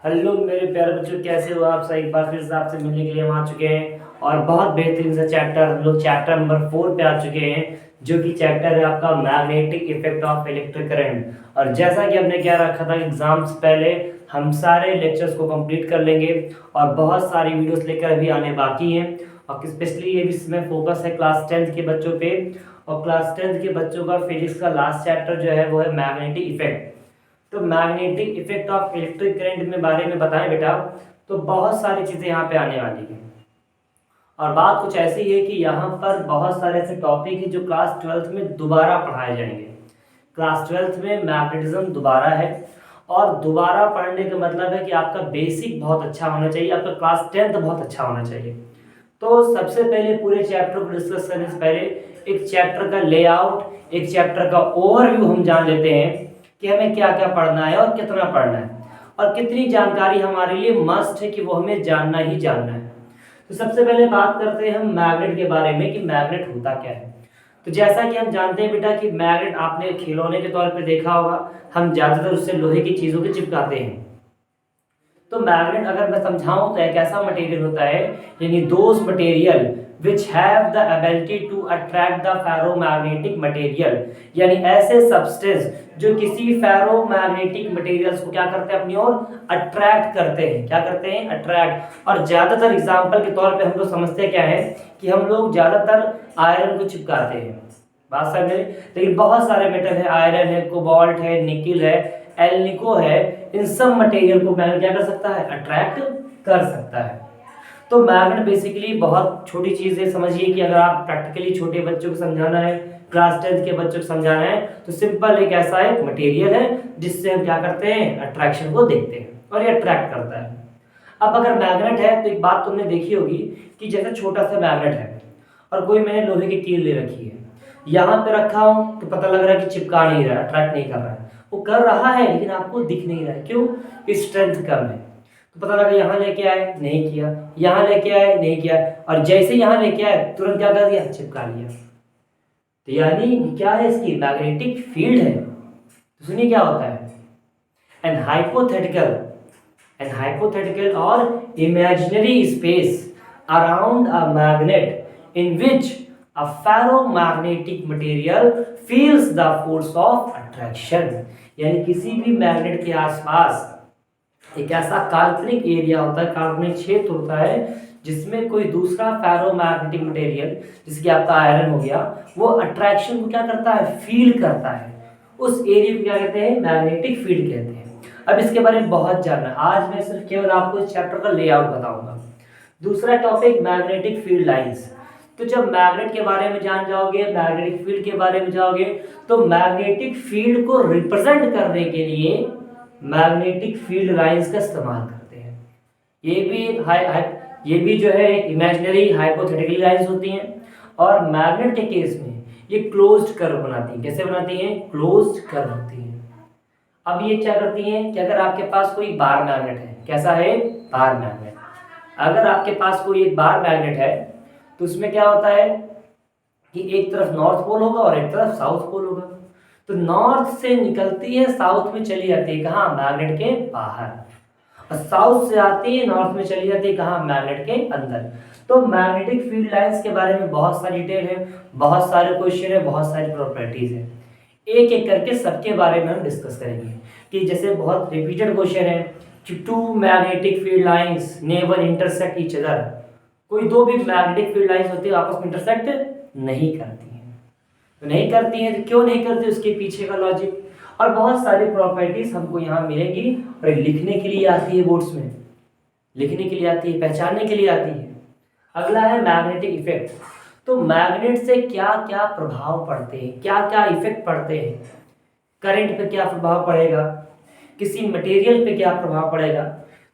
Hello मेरे प्यारे बच्चों, कैसे हो आप सब। एक बार फिर से आपसे मिलने के लिए हम आ चुके हैं और बहुत बेहतरीन सा चैप्टर हम लोग चैप्टर नंबर 4 पे आ चुके हैं, जो कि चैप्टर है आपका magnetic effect of electric current. और जैसा कि हमने क्या रखा था एग्जाम से पहले हम सारे लेक्चर्स को कंप्लीट कर लेंगे और बहुत सारी वीडियोस लेकर अभी आने बाकी हैं। और स्पेशली ये भी इसमें फोकस है क्लास 10th के बच्चों पे। और क्लास 10th के बच्चों का फिजिक्स का लास्ट चैप्टर जो है वो है मैग्नेटिक इफेक्ट। तो magnetic effect of electric current में बारे में बताएं बेटा, तो बहुत सारी चीज़ें यहाँ पे आने वाली हैं। और बात कुछ ऐसी है कि यहाँ पर बहुत सारे ऐसे टॉपिक हैं जो क्लास 12th में दोबारा पढ़ाए जाएंगे। क्लास 12th में मैग्नेटिज्म दोबारा है, और दोबारा पढ़ने का मतलब है कि आपका बेसिक बहुत अच्छा होना चाहिए, आपका क्लास 10th बहुत अच्छा होना चाहिए। तो सबसे पहले पूरे चैप्टर को डिस्कस करने से पहले एक चैप्टर का लेआउट, एक चैप्टर का ओवरव्यू हम जान लेते हैं कि हमें क्या क्या पढ़ना है और कितना पढ़ना है और कितनी जानकारी हमारे लिए मस्ट है कि वो हमें जानना ही जानना है। तो सबसे पहले बात करते हैं हम मैग्नेट के बारे में कि मैग्नेट होता क्या है। तो जैसा कि हम जानते हैं बेटा कि मैग्नेट आपने खिलौने के तौर पे देखा होगा, हम ज़्यादातर उससे लोहे की चीज़ों को चिपकाते हैं। तो मैग्नेट अगर मैं समझाऊं तो एक ऐसा मटेरियल होता है, यानी those material which have the ability to attract the ferromagnetic material, यानी ऐसे सब्सटेंस जो किसी फेरोमैग्नेटिक मटेरियल्स को क्या करते हैं अपनी ओर अट्रैक्ट करते हैं। क्या करते हैं? अट्रैक्ट। और ज्यादातर एग्जांपल के तौर पे हम लोग समझते क्या है कि हम लोग ज्यादातर आयरन को चिपकाते हैं, बात समझ में। लेकिन बहुत सारे मेटल है, आयरन है, कोबाल्ट है, निकिल है, एल्निको है, इन सब मटेरियल को मैग्नेट क्या कर सकता है? अट्रैक्ट कर सकता है। तो मैग्नेट बेसिकली बहुत छोटी चीज़ है। समझिए कि अगर आप प्रैक्टिकली छोटे बच्चों को समझाना है, क्लास 10th के बच्चों को समझाना है, तो सिंपल एक ऐसा एक मटेरियल है जिससे हम क्या करते हैं? अट्रैक्शन को देखते हैं और ये अट्रैक्ट करता है। अब अगर मैग्नेट है तो एक बात तुमने देखी होगी कि जैसे छोटा सा मैग्नेट है और कोई मैंने लोहे की कील ले रखी है, यहाँ पे रखा हूँ तो पता लग रहा है कि चिपका नहीं रहा, अट्रैक्ट नहीं कर रहा है। वो कर रहा है लेकिन आपको दिख नहीं रहा है, क्यों? स्ट्रेंथ कम है। तो पता लगा यहाँ लेके आए, नहीं किया, यहाँ लेके आए, नहीं किया, और जैसे यहाँ लेके आए तुरंत क्या कर दिया? चिपका लिया। तो यानी क्या है? इसकी मैग्नेटिक फील्ड है। तो सुनिए क्या होता है। एन हाइपोथेटिकल और imaginary space around a magnet in which a ferromagnetic material feels the force of attraction, यानी किसी भी मैग्नेट के आसपास एक ऐसा काल्पनिक एरिया होता है, काल्पनिक क्षेत्र होता है जिसमें कोई दूसरा फेरोमैग्नेटिक मटेरियल, जैसे आपका आयरन हो गया, वो अट्रैक्शन को क्या करता है? फील करता है। उस एरिया को क्या कहते हैं? मैग्नेटिक फील्ड कहते हैं। अब इसके बारे में बहुत जानना है, आज मैं सिर्फ केवल आपको इस चैप्टर का लेआउट बताऊंगा। दूसरा टॉपिक मैग्नेटिक फील्ड लाइंस। तो जब मैग्नेट के बारे में जान जाओगे, मैग्नेटिक फील्ड के बारे में जाओगे, तो मैग्नेटिक फील्ड को रिप्रेजेंट करने के लिए मैग्नेटिक फील्ड लाइंस का इस्तेमाल करते हैं। ये भी जो है एक इमेजिनरी हाइपोथेटिकल लाइंस होती हैं, और मैग्नेट के केस में ये क्लोज्ड कर्व बनाती हैं। कैसे बनाती हैं? क्लोज्ड कर्व होती हैं। अब ये क्या करती हैं कि अगर आपके पास कोई बार मैग्नेट है, कैसा है? Bar magnet. अगर आपके पास कोई एक बार मैग्नेट है तो उसमें क्या होता है कि एक तरफ नॉर्थ पोल होगा और एक तरफ साउथ पोल होगा। तो नॉर्थ से निकलती है, साउथ में चली जाती है, कहाँ? मैग्नेट के बाहर। और साउथ से आती है, नॉर्थ में चली जाती है, कहाँ? मैग्नेट के अंदर। तो मैग्नेटिक फील्ड लाइंस के बारे में बहुत सारी डिटेल है, बहुत सारे क्वेश्चन है, बहुत सारी प्रॉपर्टीज है। एक एक करके सबके बारे में हम डिस्कस करेंगे कि जैसे बहुत रिपीटेड क्वेश्चन है कि two magnetic field lines never intersect each other. कोई दो भी मैग्नेटिक फील्ड लाइंस होती है आपस में इंटरसेक्ट नहीं करती हैं। तो नहीं करती हैं तो क्यों नहीं करती, उसके पीछे का लॉजिक और बहुत सारी प्रॉपर्टीज हमको यहाँ मिलेंगी। और लिखने के लिए आती है, बोर्ड्स में लिखने के लिए आती है, पहचानने के लिए आती है। अगला है मैग्नेटिक इफेक्ट। तो मैग्नेट से क्या क्या प्रभाव पड़ते हैं, क्या क्या इफेक्ट पड़ते हैं, करंट पे क्या प्रभाव पड़ेगा, किसी मटेरियल पे क्या प्रभाव पड़ेगा।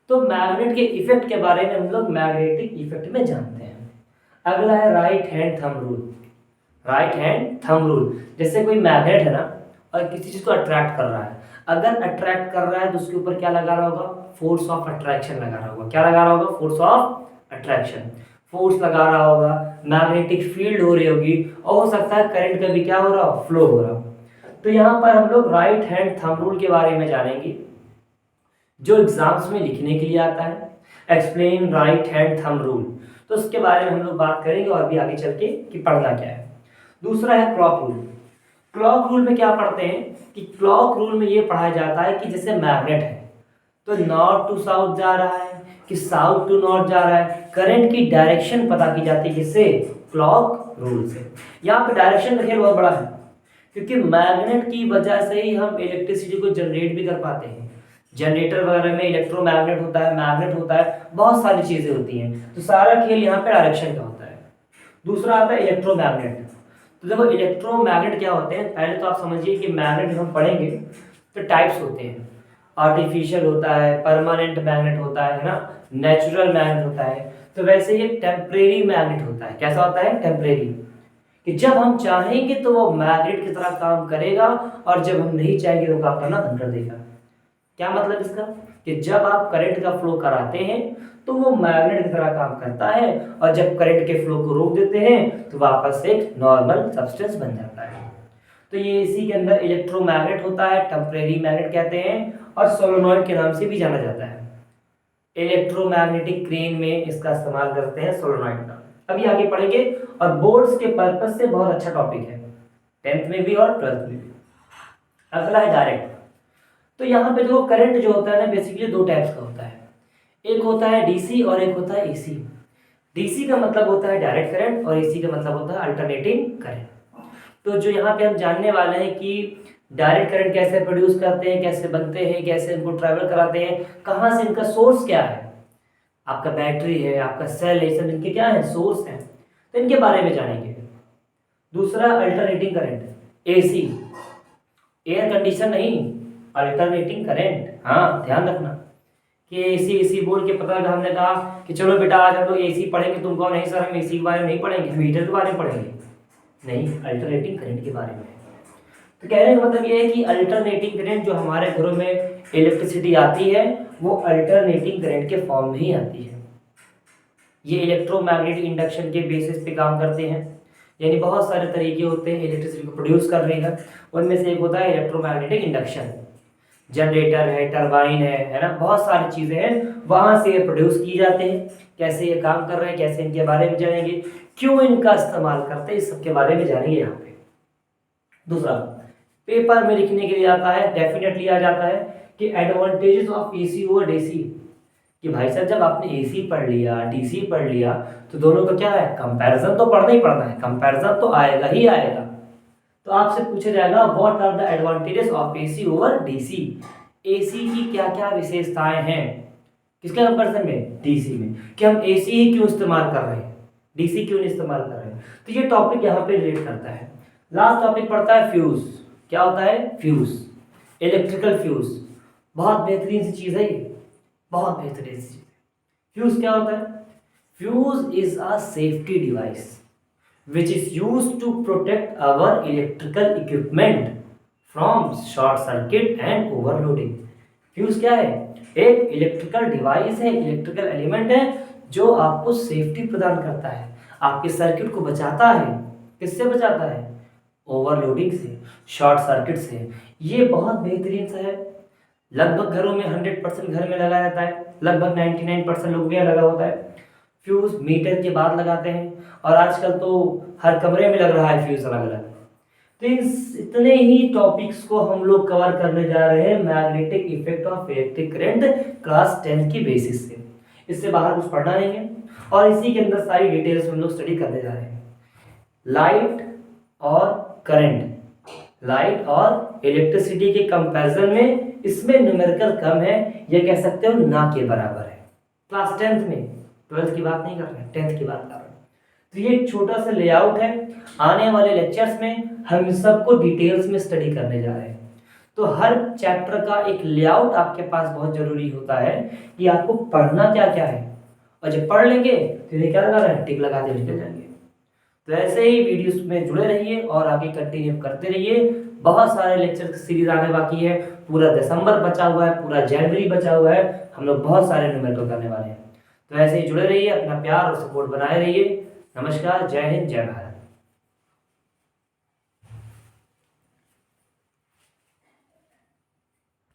तो मैग्नेट के इफेक्ट के बारे में हम लोग मैग्नेटिक इफेक्ट में जानते हैं। अगला है right hand thumb rule. Right hand thumb rule, जैसे कोई मैग्नेट है ना और किसी चीज को अट्रैक्ट कर रहा है, अगर अट्रैक्ट कर रहा है तो उसके ऊपर क्या लगा रहा होगा? फोर्स ऑफ अट्रैक्शन लगा रहा होगा। क्या लगा रहा होगा? फोर्स ऑफ अट्रैक्शन, फोर्स लगा रहा होगा, मैग्नेटिक फील्ड हो रही होगी, और हो सकता है करंट का भी क्या हो रहा हो? फ्लो हो रहा हो। तो यहाँ पर हम लोग राइट हैंड थंब रूल के बारे में जानेंगे जो एग्जाम्स में लिखने के लिए आता है। Explain right hand thumb rule, तो उसके बारे में हम लोग बात करेंगे और भी आगे चल के कि पढ़ना क्या है। दूसरा है क्लॉक रूल। क्लॉक रूल में क्या पढ़ते हैं कि क्लॉक रूल में ये पढ़ाया जाता है कि जैसे मैग्नेट है तो नॉर्थ टू साउथ जा रहा है कि साउथ टू नॉर्थ जा रहा है, करंट की डायरेक्शन पता की जाती है किससे, क्लॉक रूल से। यहाँ पे डायरेक्शन का खेल बहुत बड़ा है, क्योंकि मैग्नेट की वजह से ही हम इलेक्ट्रिसिटी को जनरेट भी कर पाते हैं। जनरेटर वगैरह में इलेक्ट्रोमैग्नेट होता है, मैग्नेट होता है, बहुत सारी चीजें होती हैं, तो सारा खेल यहाँ पे डायरेक्शन का होता है। दूसरा आता है इलेक्ट्रोमैग्नेट। तो देखो इलेक्ट्रोमैग्नेट क्या होते हैं, पहले तो आप समझिए कि मैग्नेट जब हम पढ़ेंगे तो टाइप्स होते हैं, आर्टिफिशियल होता है, परमानेंट मैग्नेट होता है ना, नेचुरल मैग्नेट होता है। तो वैसे ये टेम्परेरी मैग्नेट होता है। कैसा होता है, टेम्परेरी, कि जब हम चाहेंगे तो वो मैग्नेट की तरह काम करेगा और जब हम नहीं चाहेंगे तो काम करना बंद कर देगा। क्या मतलब इसका, कि जब आप करंट का फ्लो कराते हैं तो वो मैग्नेट की तरह काम करता है और जब करंट के फ्लो को रोक देते हैं तो वापस एक नॉर्मल सब्सटेंस बन जाता है। तो ये इसी के अंदर इलेक्ट्रोमैग्नेट होता है, टेम्परेरी मैग्नेट कहते हैं और सोलेनॉइड के नाम से भी जाना जाता है। इलेक्ट्रोमैग्नेटिक क्रेन में इसका इस्तेमाल करते हैं सोलेनॉइड का, अभी आगे पढ़ेंगे। और बोर्ड्स के पर्पस से बहुत अच्छा टॉपिक है, 10th में भी और 12th में भी। अगला है डायरेक्ट। तो यहाँ पे जो करंट जो होता है ना, बेसिकली दो टाइप्स का होता है, एक होता है डीसी और एक होता है एसी। डीसी का मतलब होता है डायरेक्ट करंट और एसी का मतलब होता है अल्टरनेटिंग करंट। तो जो यहाँ पे हम जानने वाले हैं कि डायरेक्ट करंट कैसे प्रोड्यूस करते हैं, कैसे बनते हैं, कैसे इनको ट्रैवल कराते हैं, कहाँ से इनका सोर्स क्या है, आपका बैटरी है, आपका सेल है, सब इनके क्या है, सोर्स हैं, तो इनके बारे में जानेंगे। दूसरा alternating current, AC, air condition नहीं, अल्टरनेटिंग करंट। हाँ ध्यान रखना कि एसी एसी बोल के पता लगा हमने कहा कि चलो बेटा आज हम लोग एसी पढ़ेंगे, तुम कहो नहीं सर हम एसी के बारे में नहीं पढ़ेंगे, हम हीटर के बारे में पढ़ेंगे। नहीं, अल्टरनेटिंग करंट के बारे में। तो कहने का मतलब ये है कि अल्टरनेटिंग करंट जो हमारे घरों में इलेक्ट्रिसिटी आती है वो अल्टरनेटिंग करंट के फॉर्म में ही आती है। ये इलेक्ट्रोमैग्नेटिक इंडक्शन के बेसिस पे काम करते हैं, यानी बहुत सारे तरीके होते हैं इलेक्ट्रिसिटी को प्रोड्यूस करने का, उनमें से एक होता है इलेक्ट्रोमैग्नेटिक इंडक्शन। जनरेटर है, टरबाइन है ना, बहुत सारी चीज़ें हैं, वहाँ से ये प्रोड्यूस की जाते हैं। कैसे ये काम कर रहे हैं, कैसे इनके बारे में जानेंगे, क्यों इनका इस्तेमाल करते हैं, इस सब के बारे में जानेंगे यहाँ पे। दूसरा, पेपर में लिखने के लिए आता है, डेफिनेटली आ जाता है कि advantages of AC over DC, कि भाई साहब जब आपने एसी पढ़ लिया, डीसी पढ़ लिया, तो दोनों का क्या है, कंपैरिजन तो पढ़ना ही पड़ना है, कंपैरिजन तो आएगा ही आएगा। तो आपसे पूछा जाएगा what are the advantages of AC over DC, AC की क्या क्या विशेषताएं हैं, किसके कंपैरिजन में, डीसी में, कि हम एसी ही क्यों इस्तेमाल कर रहे हैं, डीसी क्यों नहीं इस्तेमाल कर रहे हैं। तो ये टॉपिक यहाँ पे रिलेट करता है। लास्ट टॉपिक पड़ता है फ्यूज। क्या होता है, फ्यूज, इलेक्ट्रिकल फ्यूज, बहुत बेहतरीन सी चीज है ये, बहुत बेहतरीन सी चीज। फ्यूज क्या होता है, fuse is a safety device which is used to protect our electrical equipment from short circuit and overloading। Fuse क्या है, एक इलेक्ट्रिकल डिवाइस है, इलेक्ट्रिकल एलिमेंट है जो आपको सेफ्टी प्रदान करता है, आपके सर्किट को बचाता है। किससे बचाता है, ओवरलोडिंग से, शॉर्ट सर्किट से। ये बहुत बेहतरीन सा है, लगभग घरों में 100% घर में लगाया जाता है, लगभग 99% लोगों के यहाँ लगा होता है। फ्यूज मीटर के बाद लगाते हैं और आजकल तो हर कमरे में लग रहा है फ्यूज अलग अलग। तो इतने ही टॉपिक्स को हम लोग कवर करने जा रहे हैं magnetic effect of electric current class 10 की बेसिस से। इससे बाहर कुछ पढ़ना नहीं है और इसी के अंदर सारी डिटेल्स हम लोग स्टडी करने जा रहे हैं। लाइट और करंट, लाइट और इलेक्ट्रिसिटी के कंपैरिजन में इसमें न्यूमेरिकल कम है, ये कह सकते हो ना के बराबर है। क्लास 10th में, 12th की बात नहीं कर रहे हैं, 10th की बात कर रहे हैं। तो ये एक छोटा सा लेआउट है, आने वाले लेक्चर्स में हम सबको डिटेल्स में स्टडी करने जा रहे हैं। तो हर चैप्टर का एक लेआउट आपके पास बहुत जरूरी होता है कि आपको पढ़ना क्या क्या है, और जब पढ़ लेंगे तो ये क्या लगा रहे हैं, टिक लगा के निकल जाएंगे। तो ऐसे ही वीडियोस में जुड़े रहिए और आगे कंटिन्यू करते रहिए। बहुत सारे लेक्चर की सीरीज आने बाकी है, पूरा दिसंबर बचा हुआ है, पूरा जनवरी बचा हुआ है, हम लोग बहुत सारे न्यूमेरिकल करने वाले हैं। तो ऐसे ही जुड़े रहिए, अपना प्यार और सपोर्ट बनाए रहिए। नमस्कार, जय हिंद, जय भारत।